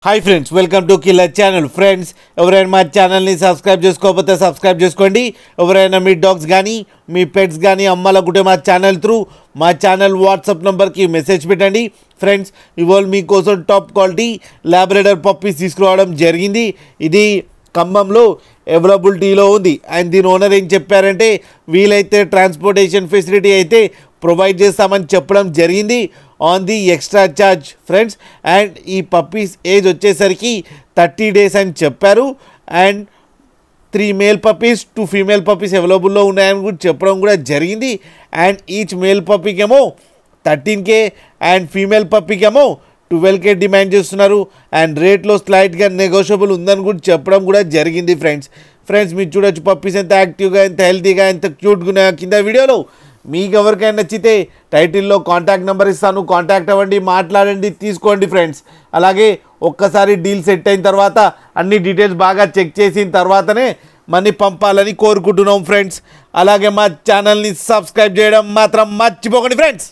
Hi friends, welcome to killer channel. Friends, ఎవరైనా మా ఛానల్ని సబ్స్క్రైబ్ చేసుకోకపోతే సబ్స్క్రైబ్ చేసుకోండి. ఎవరైనా మీ డాగ్స్ కానీ మీ పెట్స్ కానీ అమ్మాలనుకుంటే మా ఛానల్ త్రూ మా ఛానల్ వాట్సాప్ నెంబర్కి మెసేజ్ పెట్టండి. ఫ్రెండ్స్, ఇవాళ మీకోసం టాప్ క్వాలిటీ లాబ్రడార్ పప్పీస్ తీసుకురావడం జరిగింది. ఇది ఖమ్మంలో అవైలబిలిటీలో ఉంది. అండ్ దీని ఓనర్ ఏం చెప్పారంటే వీలైతే ట్రాన్స్పోర్టేషన్ ఫెసిలిటీ అయితే ప్రొవైడ్ చేస్తామని చెప్పడం జరిగింది on the extra charge. Friends, and ఈ పప్పీస్ ఏజ్ వచ్చేసరికి 30 days అని చెప్పారు. And 3 male puppies 2 female puppies అవైలబుల్లో ఉన్నాయని కూడా చెప్పడం కూడా జరిగింది. అండ్ ఈచ్ మేల్ పప్పీకేమో 13K అండ్ ఫీమేల్ పప్పీకేమో 12K డిమాండ్ చేస్తున్నారు. అండ్ రేట్లో స్లైట్గా నెగోషియబుల్ ఉందని కూడా చెప్పడం కూడా జరిగింది. ఫ్రెండ్స్ మీరు చూడొచ్చు పప్పీస్ ఎంత యాక్టివ్గా, ఎంత హెల్తీగా, ఎంత క్యూట్గా ఉన్నాయో కింద వీడియోలో. మీకు ఎవరికైనా నచ్చితే టైటిల్లో కాంటాక్ట్ నెంబర్ ఇస్తాను, కాంటాక్ట్ అవ్వండి, మాట్లాడండి, తీసుకోండి. ఫ్రెండ్స్, అలాగే ఒక్కసారి డీల్ సెట్ అయిన తర్వాత అన్ని డీటెయిల్స్ బాగా చెక్ చేసిన తర్వాతనే మనీ పంపాలని కోరుకుంటున్నాం. ఫ్రెండ్స్, అలాగే మా ఛానల్ని సబ్స్క్రైబ్ చేయడం మాత్రం మర్చిపోకండి. ఫ్రెండ్స్.